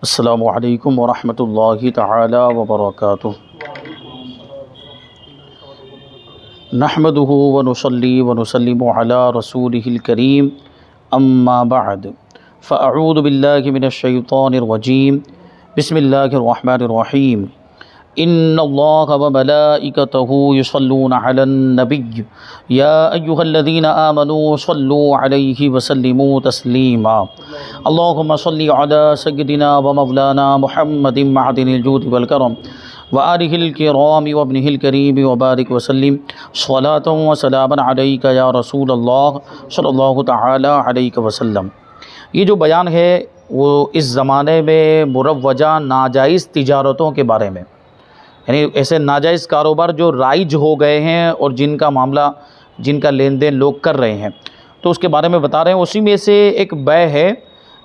السلام علیکم ورحمۃ اللہ تعالی وبرکاتہ۔ نحمدہ ونصلی ونسلم علی رسولہ الکریم، اما بعد فاعوذ باللہ من الشیطان الرجیم، بسم اللہ الرحمن الرحیم۔ ان اللہ وملائکتہ یصلون علی النبی یا ایہا الذین آمنوا صلوا علیہ وسلموا تسلیما۔ اللہم صلی علی سیدنا ومولانا محمد معدن الجود والکرم وآلہ الکرام وابنہ الکریم وبارک وسلم صلاۃ وسلاما علیک یا رسول اللہ صلی اللہ تعالی علیہ وسلم۔ یہ جو بیان ہے وہ اس زمانے میں مروجہ ناجائز تجارتوں کے بارے میں، یعنی ایسے ناجائز کاروبار جو رائج ہو گئے ہیں اور جن کا لین دین لوگ کر رہے ہیں، تو اس کے بارے میں بتا رہے ہیں۔ اسی میں سے ایک بے ہے،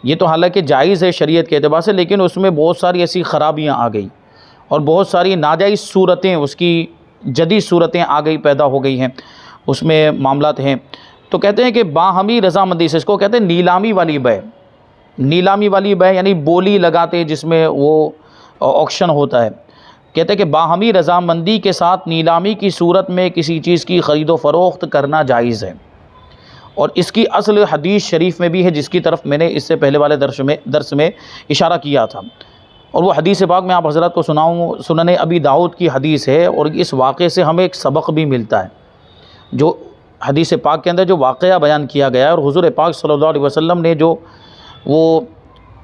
یہ تو حالانکہ جائز ہے شریعت کے اعتبار سے، لیکن اس میں بہت ساری ایسی خرابیاں آ گئی اور بہت ساری ناجائز صورتیں، اس کی جدید صورتیں آ گئی، پیدا ہو گئی ہیں، اس میں معاملات ہیں۔ تو کہتے ہیں کہ باہمی رضامندی سے، اس کو کہتے ہیں نیلامی والی بے۔ نیلامی والی بے یعنی بولی لگاتے جس میں وہ آکشن ہوتا ہے۔ کہتے ہیں کہ باہمی رضامندی کے ساتھ نیلامی کی صورت میں کسی چیز کی خرید و فروخت کرنا جائز ہے، اور اس کی اصل حدیث شریف میں بھی ہے، جس کی طرف میں نے اس سے پہلے والے درس میں اشارہ کیا تھا، اور وہ حدیث پاک میں آپ حضرات کو سناؤں۔ سنن ابی داؤد کی حدیث ہے، اور اس واقعے سے ہمیں ایک سبق بھی ملتا ہے۔ جو حدیث پاک کے اندر جو واقعہ بیان کیا گیا ہے، اور حضور پاک صلی اللہ علیہ وسلم نے جو وہ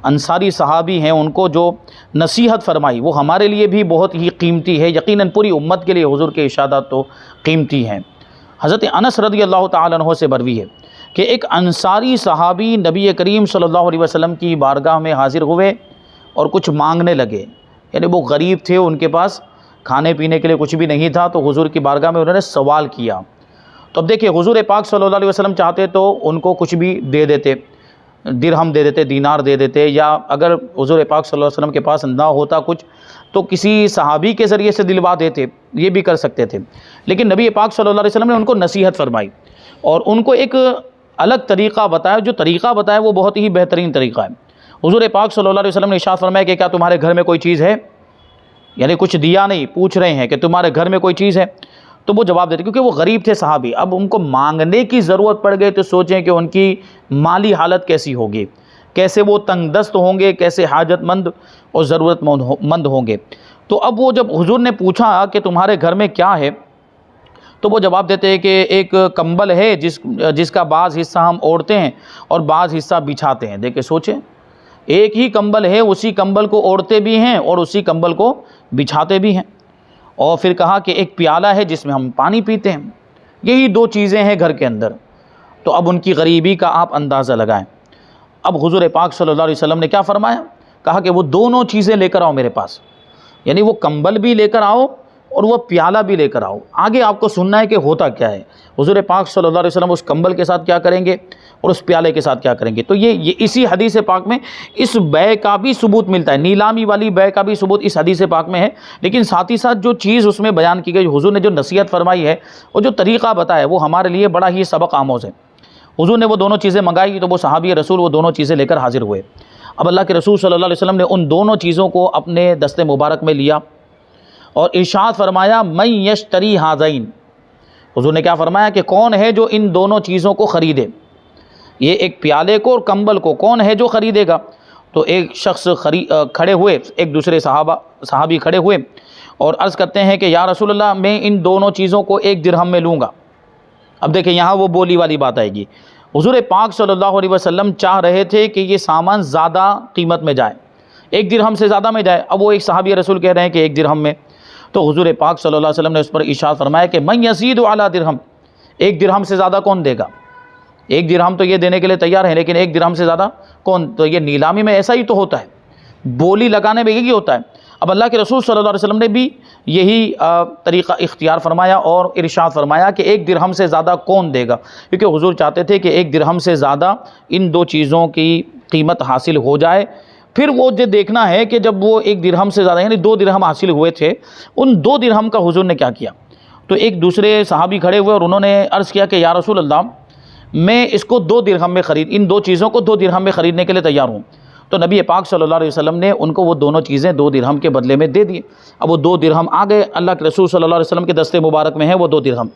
انصاری صحابی ہیں ان کو جو نصیحت فرمائی، وہ ہمارے لیے بھی بہت ہی قیمتی ہے، یقیناً پوری امت کے لیے حضور کے ارشادات تو قیمتی ہیں۔ حضرت انس رضی اللہ تعالیٰ عنہ سے مروی ہے کہ ایک انصاری صحابی نبی کریم صلی اللہ علیہ وسلم کی بارگاہ میں حاضر ہوئے اور کچھ مانگنے لگے، یعنی وہ غریب تھے، ان کے پاس کھانے پینے کے لیے کچھ بھی نہیں تھا، تو حضور کی بارگاہ میں انہوں نے سوال کیا۔ تو اب دیکھیں، حضور پاک صلی اللہ علیہ وسلم چاہتے تو ان کو کچھ بھی دے دیتے، درہم دے دیتے، دینار دے دیتے، یا اگر حضور پاک صلی اللہ علیہ وسلم کے پاس نہ ہوتا کچھ تو کسی صحابی کے ذریعے سے دلوا دیتے، یہ بھی کر سکتے تھے۔ لیکن نبی پاک صلی اللہ علیہ وسلم نے ان کو نصیحت فرمائی اور ان کو ایک الگ طریقہ بتایا۔ جو طریقہ بتایا وہ بہت ہی بہترین طریقہ ہے۔ حضور پاک صلی اللہ علیہ وسلم نے ارشاد فرمایا کہ کیا تمہارے گھر میں کوئی چیز ہے؟ یعنی کچھ دیا نہیں، پوچھ رہے ہیں کہ تمہارے گھر میں کوئی چیز ہے؟ تو وہ جواب دیتے، کیونکہ وہ غریب تھے صحابی، اب ان کو مانگنے کی ضرورت پڑ گئی، تو سوچیں کہ ان کی مالی حالت کیسی ہوگی، کیسے وہ تنگ دست ہوں گے، کیسے حاجت مند اور ضرورت مند ہوں گے۔ تو اب وہ جب حضور نے پوچھا کہ تمہارے گھر میں کیا ہے، تو وہ جواب دیتے ہیں کہ ایک کمبل ہے جس کا بعض حصہ ہم اوڑھتے ہیں اور بعض حصہ بچھاتے ہیں۔ دیکھیں، سوچیں، ایک ہی کمبل ہے، اسی کمبل کو اوڑھتے بھی ہیں اور اسی کمبل کو بچھاتے بھی ہیں۔ اور پھر کہا کہ ایک پیالہ ہے جس میں ہم پانی پیتے ہیں، یہی دو چیزیں ہیں گھر کے اندر۔ تو اب ان کی غریبی کا آپ اندازہ لگائیں۔ اب حضور پاک صلی اللہ علیہ وسلم نے کیا فرمایا؟ کہا کہ وہ دونوں چیزیں لے کر آؤ میرے پاس، یعنی وہ کمبل بھی لے کر آؤ اور وہ پیالہ بھی لے کر آؤ۔ آگے آپ کو سننا ہے کہ ہوتا کیا ہے، حضور پاک صلی اللہ علیہ وسلم اس کمبل کے ساتھ کیا کریں گے اور اس پیالے کے ساتھ کیا کریں گے۔ تو یہ اسی حدیث پاک میں اس بے کا بھی ثبوت ملتا ہے، نیلامی والی بے کا بھی ثبوت اس حدیث پاک میں ہے، لیکن ساتھ ہی ساتھ جو چیز اس میں بیان کی گئی، حضور نے جو نصیحت فرمائی ہے اور جو طریقہ بتایا، وہ ہمارے لیے بڑا ہی سبق آموز ہے۔ حضور نے وہ دونوں چیزیں منگائی، تو وہ صحابی رسول وہ دونوں چیزیں لے کر حاضر ہوئے۔ اب اللہ کے رسول صلی اللہ علیہ وسلم نے ان دونوں چیزوں کو اپنے دست مبارک میں لیا اور ارشاد فرمایا، من یشتری ھذین۔ حضور نے کیا فرمایا کہ کون ہے جو ان دونوں چیزوں کو خریدے، یہ ایک پیالے کو اور کمبل کو کون ہے جو خریدے گا؟ تو ایک شخص کھڑے ہوئے، ایک دوسرے صحابی کھڑے ہوئے اور عرض کرتے ہیں کہ یا رسول اللہ، میں ان دونوں چیزوں کو 1 درہم میں لوں گا۔ اب دیکھیں، یہاں وہ بولی والی بات آئے گی۔ حضور پاک صلی اللہ علیہ وسلم چاہ رہے تھے کہ یہ سامان زیادہ قیمت میں جائے، 1 درہم سے زیادہ میں جائے۔ اب وہ ایک صحابی رسول کہہ رہے ہیں کہ 1 درہم میں، تو حضور پاک صلی اللہ علیہ وسلم نے اس پر ارشاد فرمایا کہ من یزید علی درہم، 1 درہم سے زیادہ کون دے گا؟ 1 درہم تو یہ دینے کے لیے تیار ہے، لیکن 1 درہم سے زیادہ کون؟ تو یہ نیلامی میں ایسا ہی تو ہوتا ہے، بولی لگانے میں یہی ہوتا ہے۔ اب اللہ کے رسول صلی اللہ علیہ وسلم نے بھی یہی طریقہ اختیار فرمایا اور ارشاد فرمایا کہ 1 درہم سے زیادہ کون دے گا، کیونکہ حضور چاہتے تھے کہ 1 درہم سے زیادہ ان دو چیزوں کی قیمت حاصل ہو جائے۔ پھر وہ جو دیکھنا ہے کہ جب وہ 1 درہم سے زیادہ یعنی 2 درہم حاصل ہوئے تھے، ان 2 درہم کا حضور نے کیا کیا؟ تو ایک دوسرے صحابی کھڑے ہوئے اور انہوں نے عرض کیا کہ یا رسول اللہ، میں اس کو 2 درہم میں ان دو چیزوں کو 2 درہم میں خریدنے کے لیے تیار ہوں۔ تو نبی پاک صلی اللہ علیہ وسلم نے ان کو وہ دونوں چیزیں 2 درہم کے بدلے میں دے دیے۔ اب وہ 2 درہم آ گئے، اللہ کے رسول صلی اللہ علیہ وسلم کے دستے مبارک میں ہیں وہ 2 درہم۔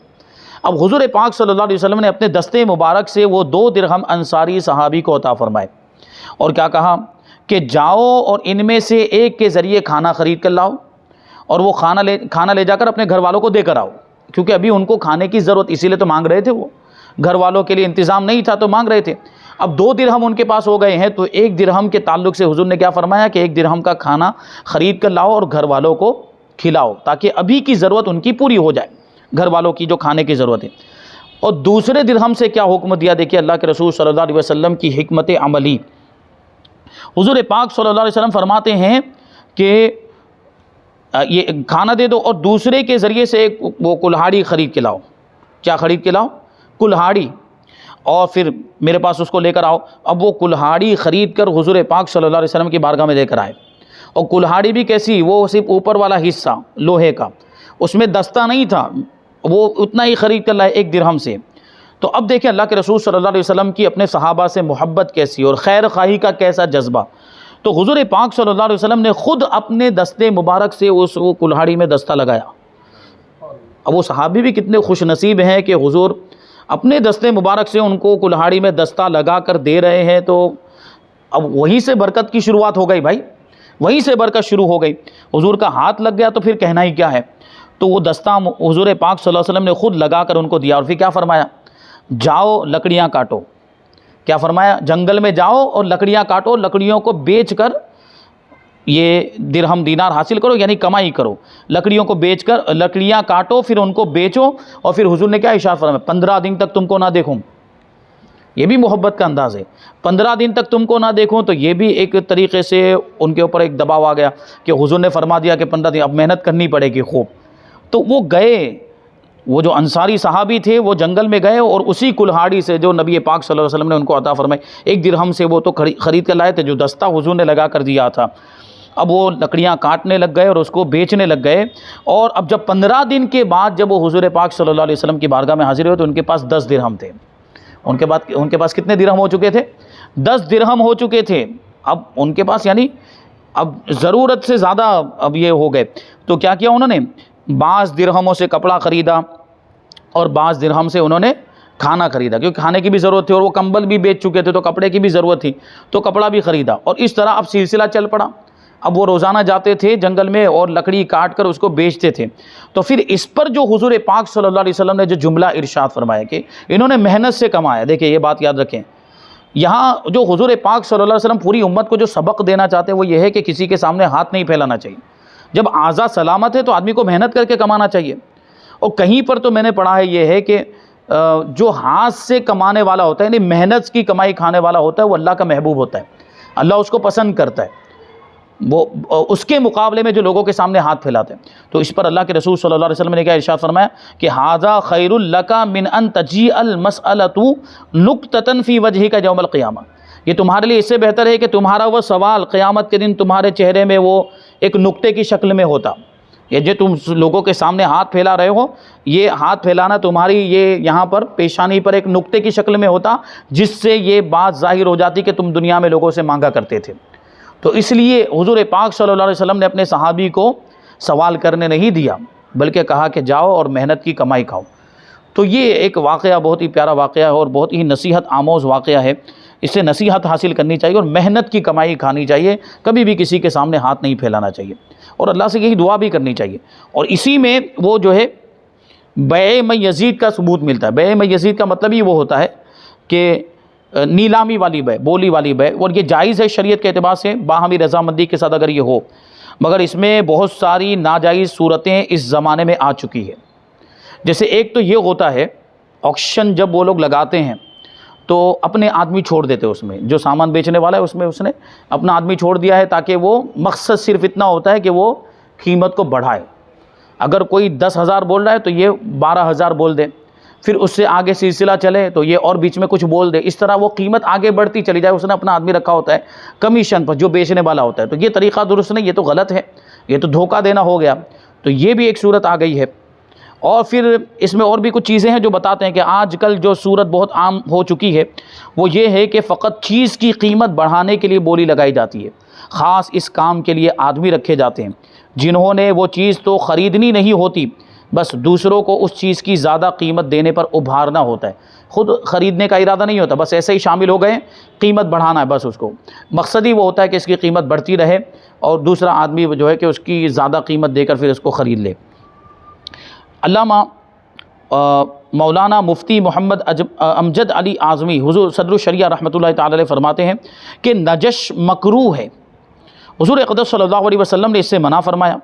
اب حضور پاک صلی اللہ علیہ وسلم نے اپنے دستے مبارک سے وہ 2 درہم انصاری صحابی کو عطا فرمائے، اور کیا کہا کہ جاؤ اور ان میں سے ایک کے ذریعے کھانا خرید کر لاؤ، اور وہ کھانا لے جا کر اپنے گھر والوں کو دے کر آؤ، کیونکہ ابھی ان کو کھانے کی ضرورت، اسی لیے تو مانگ رہے تھے، وہ گھر والوں کے لیے انتظام نہیں تھا تو مانگ رہے تھے۔ اب 2 درہم ان کے پاس ہو گئے ہیں، تو 1 درہم کے تعلق سے حضور نے کیا فرمایا کہ 1 درہم کا کھانا خرید کر لاؤ اور گھر والوں کو کھلاؤ، تاکہ ابھی کی ضرورت ان کی پوری ہو جائے، گھر والوں کی جو کھانے کی ضرورت ہے۔ اور دوسرے درہم سے کیا حکم دیا، دیکھیے اللہ کے رسول صلی اللہ علیہ وسلم کی حکمت عملی۔ حضور پاک صلی اللہ علیہ وسلم فرماتے ہیں کہ یہ کھانا دے دو اور دوسرے کے ذریعے سے ایک وہ کلہاڑی خرید کے لاؤ۔ کیا خرید کے لاؤ؟ کلہاڑی، اور پھر میرے پاس اس کو لے کر آؤ۔ اب وہ کلہاڑی خرید کر حضور پاک صلی اللہ علیہ وسلم کی بارگاہ میں لے کر آئے، اور کلہاڑی بھی کیسی، وہ صرف اوپر والا حصہ لوہے کا، اس میں دستہ نہیں تھا، وہ اتنا ہی خرید کر لائے 1 درہم سے۔ تو اب دیکھیں اللہ کے رسول صلی اللہ علیہ وسلم کی اپنے صحابہ سے محبت کیسی اور خیر خواہی کا کیسا جذبہ۔ تو حضور پاک صلی اللہ علیہ وسلم نے خود اپنے دستے مبارک سے اس کلہاڑی میں دستہ لگایا۔ اب وہ صحابی بھی کتنے خوش نصیب ہیں کہ حضور اپنے دستے مبارک سے ان کو کلہاڑی میں دستہ لگا کر دے رہے ہیں، تو اب وہیں سے برکت کی شروعات ہو گئی بھائی، وہیں سے برکت شروع ہو گئی۔ حضور کا ہاتھ لگ گیا تو پھر کہنا ہی کیا ہے۔ تو وہ دستہ حضور پاک صلی اللہ علیہ وسلم نے خود لگا کر ان کو دیا، اور پھر کیا فرمایا، جاؤ لکڑیاں کاٹو۔ کیا فرمایا؟ جنگل میں جاؤ اور لکڑیاں کاٹو، لکڑیوں کو بیچ کر یہ درہم دینار حاصل کرو، یعنی کمائی کرو، لکڑیوں کو بیچ کر لکڑیاں کاٹو، پھر ان کو بیچو۔ اور پھر حضور نے کیا ارشاد فرمایا، 15 دن تک تم کو نہ دیکھوں۔ یہ بھی محبت کا انداز ہے، 15 دن تک تم کو نہ دیکھوں، تو یہ بھی ایک طریقے سے ان کے اوپر ایک دباؤ آ گیا کہ حضور نے فرما دیا کہ 15 دن اب محنت کرنی پڑے گی خوب۔ تو وہ گئے، وہ جو انصاری صحابی تھے وہ جنگل میں گئے، اور اسی کلہاڑی سے جو نبی پاک صلی اللہ علیہ وسلم نے ان کو عطا فرمائی 1 درہم سے، وہ تو خرید کر لائے تھے، جو دستہ حضور نے لگا کر دیا تھا۔ اب وہ لکڑیاں کاٹنے لگ گئے اور اس کو بیچنے لگ گئے، اور اب جب 15 دن کے بعد جب وہ حضور پاک صلی اللہ علیہ وسلم کی بارگاہ میں حاضر ہوئے تو ان کے پاس 10 درہم تھے۔ ان کے پاس کتنے درہم ہو چکے تھے؟ 10 درہم ہو چکے تھے۔ اب ان کے پاس یعنی اب ضرورت سے زیادہ اب یہ ہو گئے، تو کیا کیا انہوں نے، بعض درہموں سے کپڑا خریدا اور بعض درہم سے انہوں نے کھانا خریدا، کیونکہ کھانے کی بھی ضرورت تھی، اور وہ کمبل بھی بیچ چکے تھے تو کپڑے کی بھی ضرورت تھی، تو کپڑا بھی خریدا، اور اس طرح اب سلسلہ چل پڑا۔ اب وہ روزانہ جاتے تھے جنگل میں اور لکڑی کاٹ کر اس کو بیچتے تھے۔ تو پھر اس پر جو حضور پاک صلی اللہ علیہ وسلم نے جو جملہ ارشاد فرمایا کہ انہوں نے محنت سے کمایا، دیکھیں یہ بات یاد رکھیں، یہاں جو حضور پاک صلی اللہ علیہ وسلم پوری امت کو جو سبق دینا چاہتے ہیں وہ یہ ہے کہ کسی کے سامنے ہاتھ نہیں پھیلانا چاہیے۔ جب اعضاء سلامت ہے تو آدمی کو محنت کر کے کمانا چاہیے۔ اور کہیں پر تو میں نے پڑھا ہے یہ ہے کہ جو ہاتھ سے کمانے والا ہوتا ہے، یعنی محنت کی کمائی کھانے والا ہوتا ہے، وہ اللہ کا محبوب ہوتا ہے، اللہ اس کو پسند کرتا ہے، وہ اس کے مقابلے میں جو لوگوں کے سامنے ہاتھ پھیلاتے ہیں۔ تو اس پر اللہ کے رسول صلی اللہ علیہ وسلم نے کیا ارشاد فرمایا کہ ھذا خیر لک من ان تجیء المسألۃ نکتۃ فی وجہک یوم القیامہ، یہ تمہارے لیے اس سے بہتر ہے کہ تمہارا وہ سوال قیامت کے دن تمہارے چہرے میں وہ ایک نقطے کی شکل میں ہوتا۔ یہ جو تم لوگوں کے سامنے ہاتھ پھیلا رہے ہو، یہ ہاتھ پھیلانا تمہاری یہ یہاں پر پیشانی پر ایک نقطے کی شکل میں ہوتا، جس سے یہ بات ظاہر ہو جاتی کہ تم دنیا میں لوگوں سے مانگا کرتے تھے۔ تو اس لیے حضور پاک صلی اللہ علیہ وسلم نے اپنے صحابی کو سوال کرنے نہیں دیا، بلکہ کہا کہ جاؤ اور محنت کی کمائی کھاؤ۔ تو یہ ایک واقعہ بہت ہی پیارا واقعہ ہے اور بہت ہی نصیحت آموز واقعہ ہے، اس سے نصیحت حاصل کرنی چاہیے اور محنت کی کمائی کھانی چاہیے، کبھی بھی کسی کے سامنے ہاتھ نہیں پھیلانا چاہیے، اور اللہ سے یہی دعا بھی کرنی چاہیے۔ اور اسی میں وہ جو ہے بیع میں یزید کا ثبوت ملتا ہے۔ بیع میں یزید کا مطلب ہی وہ ہوتا ہے کہ نیلامی والی بیع، بولی والی بیع، اور یہ جائز ہے شریعت کے اعتبار سے باہمی رضامندی کے ساتھ اگر یہ ہو، مگر اس میں بہت ساری ناجائز صورتیں اس زمانے میں آ چکی ہے۔ جیسے ایک تو یہ ہوتا ہے آکشن جب وہ لوگ لگاتے ہیں تو اپنے آدمی چھوڑ دیتے، اس میں جو سامان بیچنے والا ہے اس میں اس نے اپنا آدمی چھوڑ دیا ہے، تاکہ وہ مقصد صرف اتنا ہوتا ہے کہ وہ قیمت کو بڑھائے۔ اگر کوئی 10,000 بول رہا ہے تو یہ 12,000 بول دے، پھر اس سے آگے سلسلہ چلے تو یہ اور بیچ میں کچھ بول دے، اس طرح وہ قیمت آگے بڑھتی چلی جائے۔ اس نے اپنا آدمی رکھا ہوتا ہے کمیشن پر جو بیچنے والا ہوتا ہے، تو یہ طریقہ درست نہیں، یہ تو غلط ہے، یہ تو دھوکہ دینا ہو گیا۔ تو یہ بھی ایک صورت آ گئی ہے۔ اور پھر اس میں اور بھی کچھ چیزیں ہیں جو بتاتے ہیں کہ آج کل جو صورت بہت عام ہو چکی ہے وہ یہ ہے کہ فقط چیز کی قیمت بڑھانے کے لیے بولی لگائی جاتی ہے، خاص اس کام کے لیے آدمی رکھے جاتے ہیں جنہوں نے وہ چیز تو خریدنی نہیں ہوتی، بس دوسروں کو اس چیز کی زیادہ قیمت دینے پر ابھارنا ہوتا ہے، خود خریدنے کا ارادہ نہیں ہوتا، بس ایسے ہی شامل ہو گئے، قیمت بڑھانا ہے بس، اس کو مقصد ہی وہ ہوتا ہے کہ اس کی قیمت بڑھتی رہے اور دوسرا آدمی جو ہے کہ اس کی زیادہ قیمت دے کر پھر اس کو خرید لے۔ علامہ مولانا مفتی محمد امجد علی اعظمی حضور صدر الشریعہ رحمۃ اللہ تعالی علیہ فرماتے ہیں کہ نجش مکروہ ہے، حضور اقدس صلی اللہ علیہ وسلم نے اس سے منع فرمایا،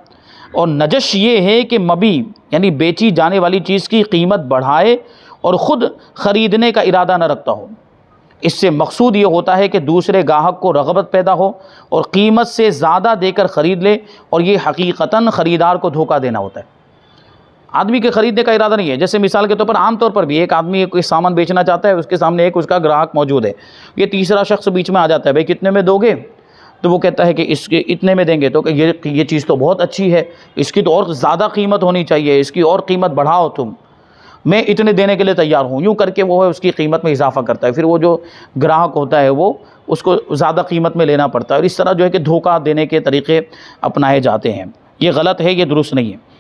اور نجش یہ ہے کہ مبی یعنی بیچی جانے والی چیز کی قیمت بڑھائے اور خود خریدنے کا ارادہ نہ رکھتا ہو، اس سے مقصود یہ ہوتا ہے کہ دوسرے گاہک کو رغبت پیدا ہو اور قیمت سے زیادہ دے کر خرید لے، اور یہ حقیقتاً خریدار کو دھوکہ دینا ہوتا ہے، آدمی کے خریدنے کا ارادہ نہیں ہے۔ جیسے مثال کے طور پر عام طور پر بھی ایک آدمی کوئی سامان بیچنا چاہتا ہے، اس کے سامنے ایک اس کا گراہک موجود ہے، یہ تیسرا شخص بیچ میں آ جاتا ہے، بھائی کتنے میں دو گے؟ تو وہ کہتا ہے کہ اس کے اتنے میں دیں گے، تو کہ یہ چیز تو بہت اچھی ہے، اس کی تو اور زیادہ قیمت ہونی چاہیے، اس کی اور قیمت بڑھاؤ تم، میں اتنے دینے کے لیے تیار ہوں، یوں کر کے وہ ہے اس کی قیمت میں اضافہ کرتا ہے، پھر وہ جو گراہک ہوتا ہے وہ اس کو زیادہ قیمت میں لینا پڑتا ہے، اور اس طرح جو ہے کہ دھوکہ دینے کے طریقے اپنائے جاتے ہیں، یہ غلط ہے، یہ درست نہیں ہے۔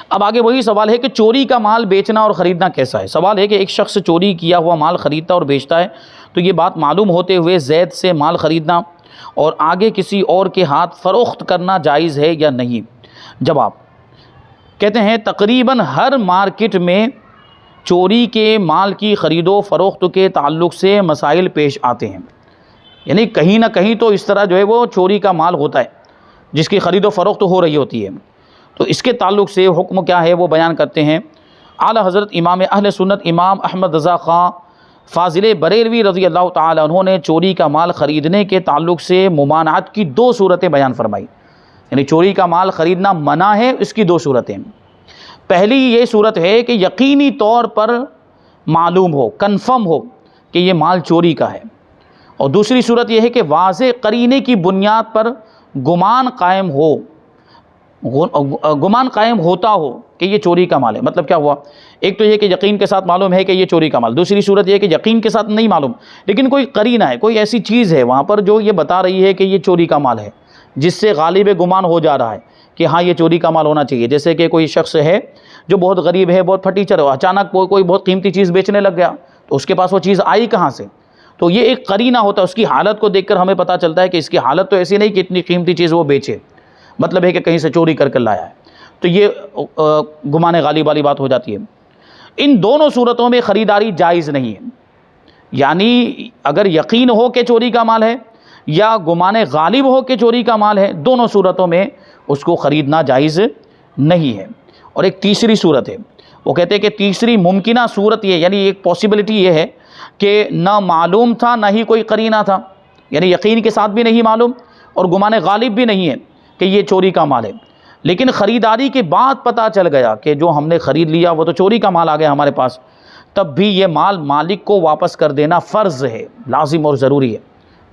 اب آگے وہی سوال ہے کہ چوری کا مال بیچنا اور خریدنا کیسا ہے؟ سوال ہے کہ ایک شخص چوری کیا ہوا مال خریدتا اور بیچتا ہے تو یہ بات معلوم ہوتے ہوئے زید سے مال خریدنا اور آگے کسی اور کے ہاتھ فروخت کرنا جائز ہے یا نہیں؟ جواب کہتے ہیں تقریباً ہر مارکیٹ میں چوری کے مال کی خرید و فروخت کے تعلق سے مسائل پیش آتے ہیں، یعنی کہیں نہ کہیں تو اس طرح جو ہے وہ چوری کا مال ہوتا ہے جس کی خرید و فروخت ہو رہی ہوتی ہے، تو اس کے تعلق سے حکم کیا ہے وہ بیان کرتے ہیں۔ اعلیٰ حضرت امام اہل سنت امام احمد رضا خان فاضل بریلوی رضی اللہ تعالی عنہ نے چوری کا مال خریدنے کے تعلق سے ممانعت کی دو صورتیں بیان فرمائی، یعنی چوری کا مال خریدنا منع ہے، اس کی دو صورتیں۔ پہلی یہ صورت ہے کہ یقینی طور پر معلوم ہو، کنفرم ہو کہ یہ مال چوری کا ہے، اور دوسری صورت یہ ہے کہ واضح قرینے کی بنیاد پر گمان قائم ہو، گمان قائم ہوتا ہو کہ یہ چوری کا مال ہے۔ مطلب کیا ہوا؟ ایک تو یہ کہ یقین کے ساتھ معلوم ہے کہ یہ چوری کا مال، دوسری صورت یہ کہ یقین کے ساتھ نہیں معلوم لیکن کوئی قرینہ ہے، کوئی ایسی چیز ہے وہاں پر جو یہ بتا رہی ہے کہ یہ چوری کا مال ہے، جس سے غالب گمان ہو جا رہا ہے کہ ہاں یہ چوری کا مال ہونا چاہیے۔ جیسے کہ کوئی شخص ہے جو بہت غریب ہے، بہت پھٹیچر ہے، اچانک کوئی بہت قیمتی چیز بیچنے لگ گیا تو اس کے پاس وہ چیز آئی کہاں سے؟ تو یہ ایک قرینہ ہوتا ہے، اس کی حالت کو دیکھ کر ہمیں پتہ چلتا ہے کہ اس کی حالت تو ایسی نہیں کہ اتنی قیمتی چیز وہ بیچے، مطلب ہے کہ کہیں سے چوری کر لایا ہے، تو یہ گمان غالب والی بات ہو جاتی ہے۔ ان دونوں صورتوں میں خریداری جائز نہیں ہے، یعنی اگر یقین ہو کہ چوری کا مال ہے یا گمان غالب ہو کہ چوری کا مال ہے، دونوں صورتوں میں اس کو خریدنا جائز نہیں ہے۔ اور ایک تیسری صورت ہے، وہ کہتے ہیں کہ تیسری ممکنہ صورت یہ، یعنی ایک پاسبلٹی یہ ہے کہ نہ معلوم تھا نہ ہی کوئی قرینہ تھا، یعنی یقین کے ساتھ بھی نہیں معلوم اور گمان غالب بھی نہیں ہے کہ یہ چوری کا مال ہے، لیکن خریداری کے بعد پتہ چل گیا کہ جو ہم نے خرید لیا وہ تو چوری کا مال آ گیا ہمارے پاس، تب بھی یہ مال مالک کو واپس کر دینا فرض ہے، لازم اور ضروری ہے۔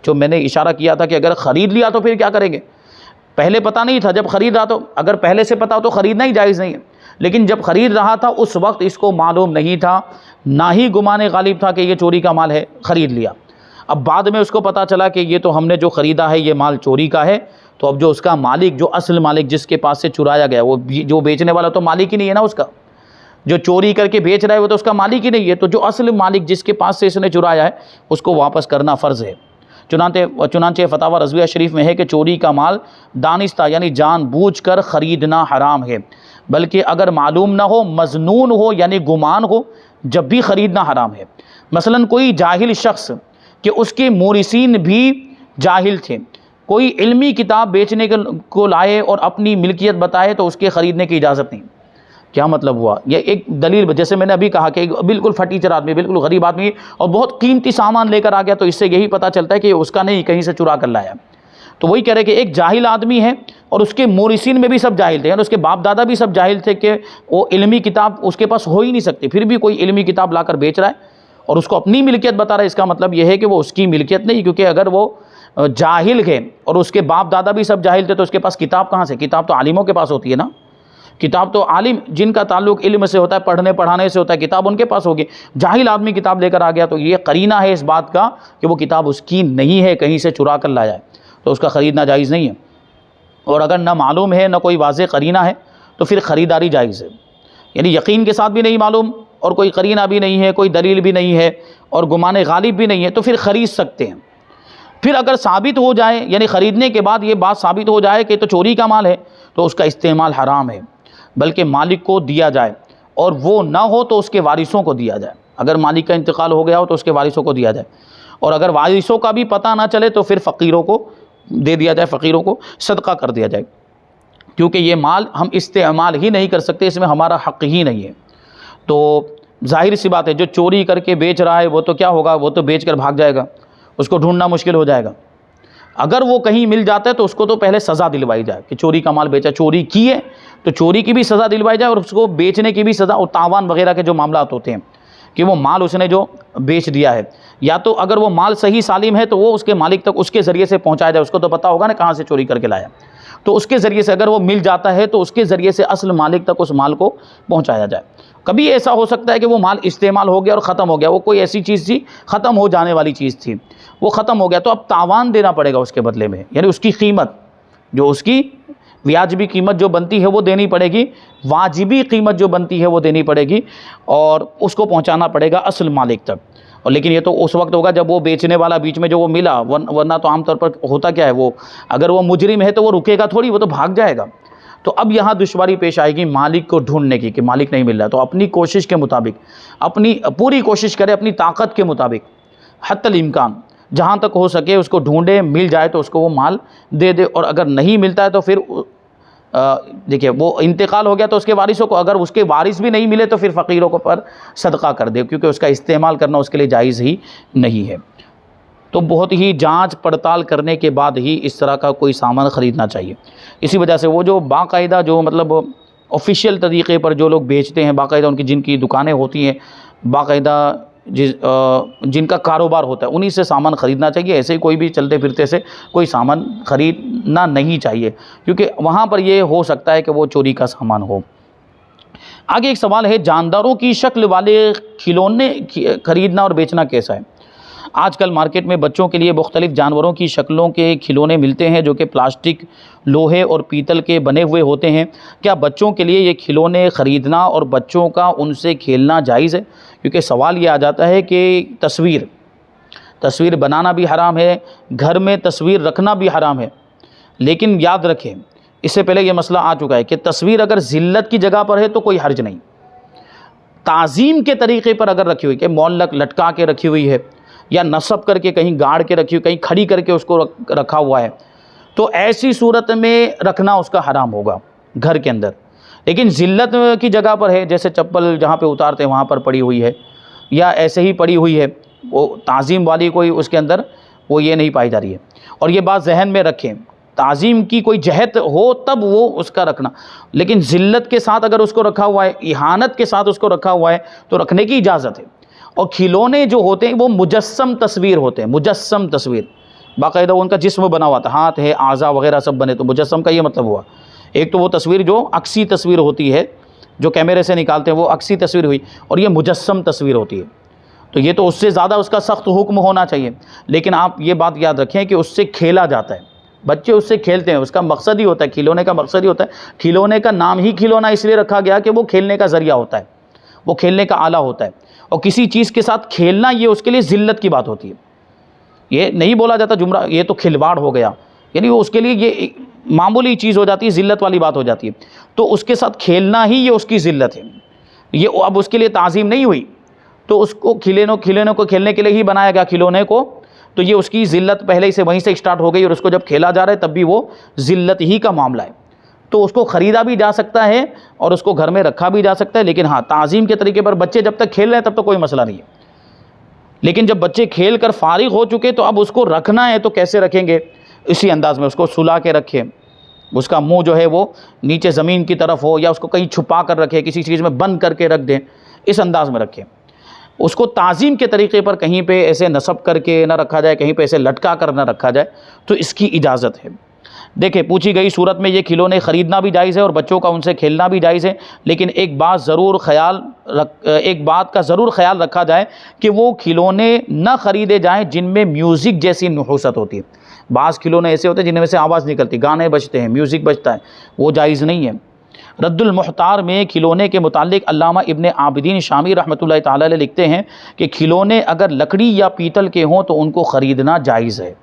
جو میں نے اشارہ کیا تھا کہ اگر خرید لیا تو پھر کیا کریں گے؟ پہلے پتہ نہیں تھا، جب خرید رہا تو اگر پہلے سے پتہ ہو تو خریدنا ہی جائز نہیں ہے، لیکن جب خرید رہا تھا اس وقت اس کو معلوم نہیں تھا، نہ ہی گمان غالب تھا کہ یہ چوری کا مال ہے، خرید لیا، اب بعد میں اس کو پتہ چلا کہ یہ تو ہم نے جو خریدا ہے یہ مال چوری کا ہے، تو اب جو اس کا مالک، جو اصل مالک جس کے پاس سے چرایا گیا، وہ جو بیچنے والا تو مالک ہی نہیں ہے نا، اس کا جو چوری کر کے بیچ رہا ہے وہ تو اس کا مالک ہی نہیں ہے، تو جو اصل مالک جس کے پاس سے اس نے چرایا ہے اس کو واپس کرنا فرض ہے۔ چنانچہ فتاوی رضویہ شریف میں ہے کہ چوری کا مال دانستہ یعنی جان بوجھ کر خریدنا حرام ہے، بلکہ اگر معلوم نہ ہو، مظنون ہو یعنی گمان ہو، جب بھی خریدنا حرام ہے۔ مثلا کوئی جاہل شخص کہ اس کے مورثین بھی جاہل تھے، کوئی علمی کتاب بیچنے کو لائے اور اپنی ملکیت بتائے تو اس کے خریدنے کی اجازت نہیں۔ کیا مطلب ہوا؟ یہ ایک دلیل، جیسے میں نے ابھی کہا کہ ایک بالکل پھٹیچر آدمی، بالکل غریب آدمی اور بہت قیمتی سامان لے کر آ گیا، تو اس سے یہی پتہ چلتا ہے کہ اس کا نہیں، کہیں سے چرا کر لایا۔ تو وہی کہہ رہے کہ ایک جاہل آدمی ہے اور اس کے مورثین میں بھی سب جاہل تھے، یعنی اس کے باپ دادا بھی سب جاہل تھے کہ وہ علمی کتاب اس کے پاس ہو ہی نہیں سکتی، پھر بھی کوئی علمی کتاب لا کر بیچ رہا ہے اور اس کو اپنی ملکیت بتا رہا ہے، اس کا مطلب یہ ہے کہ وہ اس کی ملکیت نہیں، کیونکہ اگر وہ جاہل ہے اور اس کے باپ دادا بھی سب جاہل تھے تو اس کے پاس کتاب کہاں سے؟ کتاب تو عالموں کے پاس ہوتی ہے نا، کتاب تو عالم جن کا تعلق علم سے ہوتا ہے، پڑھنے پڑھانے سے ہوتا ہے، کتاب ان کے پاس ہوگی. جاہل آدمی کتاب لے کر آ گیا تو یہ قرینہ ہے اس بات کا کہ وہ کتاب اس کی نہیں ہے، کہیں سے چرا کر لایا ہے، تو اس کا خریدنا جائز نہیں ہے. اور اگر نہ معلوم ہے نہ کوئی واضح قرینہ ہے تو پھر خریداری جائز ہے. یعنی یقین کے ساتھ بھی نہیں معلوم اور کوئی قرینہ بھی نہیں ہے، کوئی دلیل بھی نہیں ہے اور گمان غالب بھی نہیں ہے تو پھر خرید سکتے ہیں. پھر اگر ثابت ہو جائے، یعنی خریدنے کے بعد یہ بات ثابت ہو جائے کہ تو چوری کا مال ہے، تو اس کا استعمال حرام ہے، بلکہ مالک کو دیا جائے، اور وہ نہ ہو تو اس کے وارثوں کو دیا جائے. اگر مالک کا انتقال ہو گیا ہو تو اس کے وارثوں کو دیا جائے، اور اگر وارثوں کا بھی پتہ نہ چلے تو پھر فقیروں کو دے دیا جائے، فقیروں کو صدقہ کر دیا جائے، کیونکہ یہ مال ہم استعمال ہی نہیں کر سکتے، اس میں ہمارا حق ہی نہیں ہے. تو ظاہر سی بات ہے جو چوری کر کے بیچ رہا ہے وہ تو کیا ہوگا، وہ تو بیچ کر بھاگ جائے گا، اس کو ڈھونڈنا مشکل ہو جائے گا. اگر وہ کہیں مل جاتا ہے تو اس کو تو پہلے سزا دلوائی جائے کہ چوری کا مال بیچا، چوری کی ہے تو چوری کی بھی سزا دلوائی جائے اور اس کو بیچنے کی بھی سزا، اور تاوان وغیرہ کے جو معاملات ہوتے ہیں کہ وہ مال اس نے جو بیچ دیا ہے، یا تو اگر وہ مال صحیح سالم ہے تو وہ اس کے مالک تک اس کے ذریعے سے پہنچایا جائے، اس کو تو پتہ ہوگا نا کہاں سے چوری کر کے لایا، تو اس کے ذریعے سے اگر وہ مل جاتا ہے تو اس کے ذریعے سے اصل مالک تک اس مال کو پہنچایا جائے. کبھی ایسا ہو سکتا ہے کہ وہ مال استعمال ہو گیا اور ختم ہو گیا، وہ کوئی ایسی چیز تھی ختم ہو جانے والی چیز تھی، وہ ختم ہو گیا تو اب تاوان دینا پڑے گا اس کے بدلے میں، یعنی اس کی قیمت جو اس کی واجبی قیمت جو بنتی ہے وہ دینی پڑے گی، واجبی قیمت جو بنتی ہے وہ دینی پڑے گی، اور اس کو پہنچانا پڑے گا اصل مالک تک. اور لیکن یہ تو اس وقت ہوگا جب وہ بیچنے والا بیچ میں جو وہ ملا، ورنہ تو عام طور پر ہوتا کیا ہے، وہ اگر وہ مجرم ہے تو وہ رکے گا تھوڑی، وہ تو بھاگ جائے گا. تو اب یہاں دشواری پیش آئے گی مالک کو ڈھونڈنے کی کہ مالک نہیں مل رہا، تو اپنی کوشش کے مطابق اپنی پوری کوشش کرے، اپنی طاقت کے مطابق حتی الامکان جہاں تک ہو سکے اس کو ڈھونڈے، مل جائے تو اس کو وہ مال دے دے. اور اگر نہیں ملتا ہے تو پھر دیکھیے وہ انتقال ہو گیا تو اس کے وارثوں کو، اگر اس کے وارث بھی نہیں ملے تو پھر فقیروں کو پر صدقہ کر دے، کیونکہ اس کا استعمال کرنا اس کے لیے جائز ہی نہیں ہے. تو بہت ہی جانچ پڑتال کرنے کے بعد ہی اس طرح کا کوئی سامان خریدنا چاہیے. اسی وجہ سے وہ جو باقاعدہ جو مطلب آفیشیل طریقے پر جو لوگ بیچتے ہیں، باقاعدہ ان کی جن کی دکانیں ہوتی ہیں، باقاعدہ جن کا کاروبار ہوتا ہے، انہی سے سامان خریدنا چاہیے. ایسے ہی کوئی بھی چلتے پھرتے سے کوئی سامان خریدنا نہیں چاہیے، کیونکہ وہاں پر یہ ہو سکتا ہے کہ وہ چوری کا سامان ہو. آگے ایک سوال ہے، جانداروں کی شکل والے کھلونے خریدنا اور بیچنا کیسا ہے؟ آج کل مارکیٹ میں بچوں کے لیے مختلف جانوروں کی شکلوں کے کھلونے ملتے ہیں جو کہ پلاسٹک، لوہے اور پیتل کے بنے ہوئے ہوتے ہیں. کیا بچوں کے لیے یہ کھلونے خریدنا اور بچوں کا ان سے کھیلنا جائز ہے؟ کیونکہ سوال یہ آ جاتا ہے کہ تصویر بنانا بھی حرام ہے، گھر میں تصویر رکھنا بھی حرام ہے. لیکن یاد رکھیں، اس سے پہلے یہ مسئلہ آ چکا ہے کہ تصویر اگر ذلت کی جگہ پر ہے تو کوئی حرج نہیں. تعظیم کے طریقے پر اگر رکھی ہوئی کہ معلق لٹکا کے رکھی ہوئی ہے، یا نصب کر کے کہیں گاڑ کے رکھی ہوئی، کہیں کھڑی کر کے اس کو رکھا ہوا ہے، تو ایسی صورت میں رکھنا اس کا حرام ہوگا گھر کے اندر. لیکن ذلت کی جگہ پر ہے، جیسے چپل جہاں پہ اتارتے ہیں وہاں پر پڑی ہوئی ہے، یا ایسے ہی پڑی ہوئی ہے، وہ تعظیم والی کوئی اس کے اندر وہ یہ نہیں پائی جا رہی ہے. اور یہ بات ذہن میں رکھیں، تعظیم کی کوئی جہت ہو تب وہ اس کا رکھنا، لیکن ذلت کے ساتھ اگر اس کو رکھا ہوا ہے، اہانت کے ساتھ اس کو رکھا ہوا ہے تو رکھنے کی اجازت ہے. اور کھلونے جو ہوتے ہیں وہ مجسم تصویر ہوتے ہیں، مجسم تصویر، باقاعدہ ان کا جسم بنا ہوا تھا، ہاتھ ہے، اعضاء وغیرہ سب بنے، تو مجسم کا یہ مطلب ہوا. ایک تو وہ تصویر جو عکسی تصویر ہوتی ہے جو کیمرے سے نکالتے ہیں وہ عکسی تصویر ہوئی، اور یہ مجسم تصویر ہوتی ہے. تو یہ تو اس سے زیادہ اس کا سخت حکم ہونا چاہیے. لیکن آپ یہ بات یاد رکھیں کہ اس سے کھیلا جاتا ہے، بچے اس سے کھیلتے ہیں، اس کا مقصد ہی ہوتا ہے، کھلونے کا مقصد ہی ہوتا ہے. کھلونے کا نام ہی کھلونا اس لیے رکھا گیا کہ وہ کھیلنے کا ذریعہ ہوتا ہے، وہ کھیلنے کا آلہ ہوتا ہے. اور کسی چیز کے ساتھ کھیلنا یہ اس کے لیے ذلت کی بات ہوتی ہے. یہ نہیں بولا جاتا جملہ یہ تو کھلواڑ ہو گیا، یعنی وہ اس کے لیے یہ معمولی چیز ہو جاتی ہے، ذلت والی بات ہو جاتی ہے. تو اس کے ساتھ کھیلنا ہی یہ اس کی ذلت ہے، یہ اب اس کے لیے تعظیم نہیں ہوئی. تو اس کو کھلونے کو کھیلنے کے لیے ہی بنایا گیا کھلونے کو، تو یہ اس کی ذلت پہلے سے وہیں سے اسٹارٹ ہو گئی، اور اس کو جب کھیلا جا رہا ہے تب بھی وہ ذلت ہی کا معاملہ ہے. تو اس کو خریدا بھی جا سکتا ہے اور اس کو گھر میں رکھا بھی جا سکتا ہے. لیکن ہاں، تعظیم کے طریقے پر بچے جب تک کھیل رہے ہیں تب تک کوئی مسئلہ نہیں ہے. لیکن جب بچے کھیل کر فارغ ہو چکے تو اب اس کو رکھنا ہے تو کیسے رکھیں گے؟ اسی انداز میں اس کو سلا کے رکھیں، اس کا منہ جو ہے وہ نیچے زمین کی طرف ہو، یا اس کو کہیں چھپا کر رکھے، کسی چیز میں بند کر کے رکھ دیں، اس انداز میں رکھیں. اس کو تعظیم کے طریقے پر کہیں پہ ایسے نصب کر کے نہ رکھا جائے، کہیں پہ ایسے لٹکا کر نہ رکھا جائے، تو اس کی اجازت ہے. دیکھیں پوچھی گئی صورت میں یہ کھلونے خریدنا بھی جائز ہے اور بچوں کا ان سے کھیلنا بھی جائز ہے، لیکن ایک بات کا ضرور خیال رکھا جائے کہ وہ کھلونے نہ خریدے جائیں جن میں میوزک جیسی نحوست ہوتی ہے۔ بعض کھلونے ایسے ہوتے ہیں جن میں سے آواز نکلتی، گانے بجتے ہیں، میوزک بجتا ہے، وہ جائز نہیں ہے۔ رد المحتار میں کھلونے کے متعلق علامہ ابن عابدین شامی رحمۃ اللہ تعالی علیہ لکھتے ہیں کہ کھلونے اگر لکڑی یا پیتل کے ہوں تو ان کو خریدنا جائز ہے،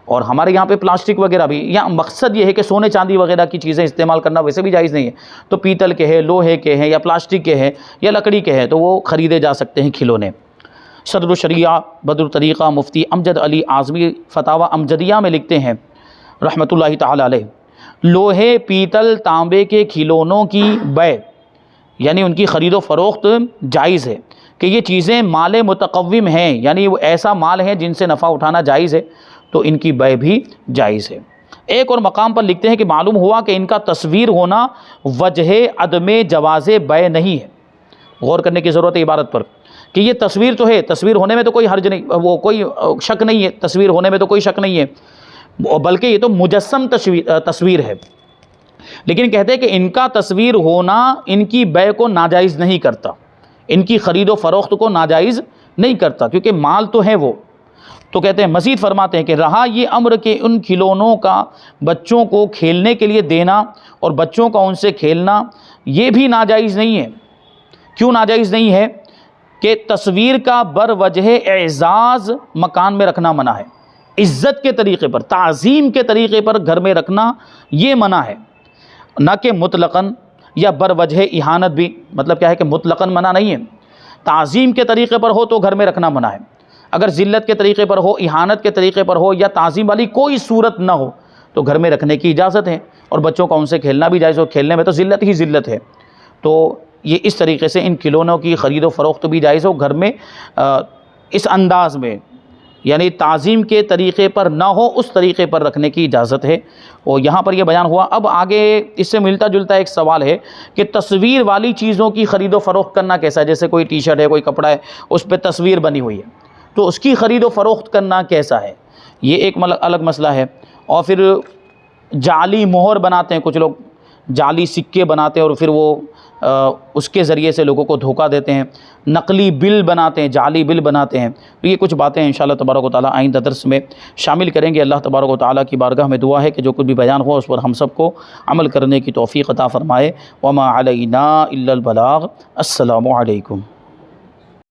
اور ہمارے یہاں پہ پلاسٹک وغیرہ بھی، یہاں مقصد یہ ہے کہ سونے چاندی وغیرہ کی چیزیں استعمال کرنا ویسے بھی جائز نہیں ہے، تو پیتل کے ہیں، لوہے کے ہیں، یا پلاسٹک کے ہیں، یا لکڑی کے ہیں، تو وہ خریدے جا سکتے ہیں کھلونے۔ صدر الشریعہ بدر الطریقہ مفتی امجد علی اعظمی فتاوی امجدیہ میں لکھتے ہیں رحمۃ اللہ تعالی علیہ، لوہے، پیتل، تانبے کے کھلونوں کی بیع یعنی ان کی خرید و فروخت جائز ہے کہ یہ چیزیں مال متقوم ہیں، یعنی وہ ایسا مال ہے جن سے نفع اٹھانا جائز ہے، تو ان کی بیع بھی جائز ہے۔ ایک اور مقام پر لکھتے ہیں کہ معلوم ہوا کہ ان کا تصویر ہونا وجہ عدم جواز بیع نہیں ہے۔ غور کرنے کی ضرورت ہے عبارت پر کہ یہ تصویر تو ہے، تصویر ہونے میں تو کوئی حرج نہیں، وہ کوئی شک نہیں ہے، تصویر ہونے میں تو کوئی شک نہیں ہے، بلکہ یہ تو مجسم تصویر ہے، لیکن کہتے ہیں کہ ان کا تصویر ہونا ان کی بیع کو ناجائز نہیں کرتا، ان کی خرید و فروخت کو ناجائز نہیں کرتا، کیونکہ مال تو ہے وہ۔ تو کہتے ہیں، مزید فرماتے ہیں کہ رہا یہ امر کہ ان کھلونوں کا بچوں کو کھیلنے کے لیے دینا اور بچوں کا ان سے کھیلنا، یہ بھی ناجائز نہیں ہے۔ کیوں ناجائز نہیں ہے؟ کہ تصویر کا بر وجہ اعزاز مکان میں رکھنا منع ہے، عزت کے طریقے پر، تعظیم کے طریقے پر گھر میں رکھنا یہ منع ہے، نہ کہ مطلقاً یا بر وجہ اہانت بھی۔ مطلب کیا ہے کہ مطلقاً منع نہیں ہے، تعظیم کے طریقے پر ہو تو گھر میں رکھنا منع ہے، اگر ذلت کے طریقے پر ہو، اہانت کے طریقے پر ہو، یا تعظیم والی کوئی صورت نہ ہو تو گھر میں رکھنے کی اجازت ہے، اور بچوں کا ان سے کھیلنا بھی جائز ہو، کھیلنے میں تو ذلت ہی ذلت ہے۔ تو یہ اس طریقے سے ان کھلونوں کی خرید و فروخت بھی جائز ہو، گھر میں اس انداز میں، یعنی تعظیم کے طریقے پر نہ ہو، اس طریقے پر رکھنے کی اجازت ہے۔ اور یہاں پر یہ بیان ہوا۔ اب آگے اس سے ملتا جلتا ایک سوال ہے کہ تصویر والی چیزوں کی خرید و فروخت کرنا کیسا ہے؟ جیسے کوئی ٹی شرٹ ہے، کوئی کپڑا ہے، اس پہ تصویر بنی ہوئی ہے، تو اس کی خرید و فروخت کرنا کیسا ہے؟ یہ ایک الگ مسئلہ ہے۔ اور پھر جعلی مہر بناتے ہیں کچھ لوگ، جعلی سکے بناتے ہیں اور پھر وہ اس کے ذریعے سے لوگوں کو دھوکہ دیتے ہیں، نقلی بل بناتے ہیں، جعلی بل بناتے ہیں۔ تو یہ کچھ باتیں انشاءاللہ تبارک و تعالیٰ آئندہ درس میں شامل کریں گے۔ اللہ تبارک و تعالیٰ کی بارگاہ میں دعا ہے کہ جو کچھ بھی بیان ہوا اس پر ہم سب کو عمل کرنے کی توفیق عطا فرمائے۔ وما علینا الا البلاغ۔ السلام علیکم۔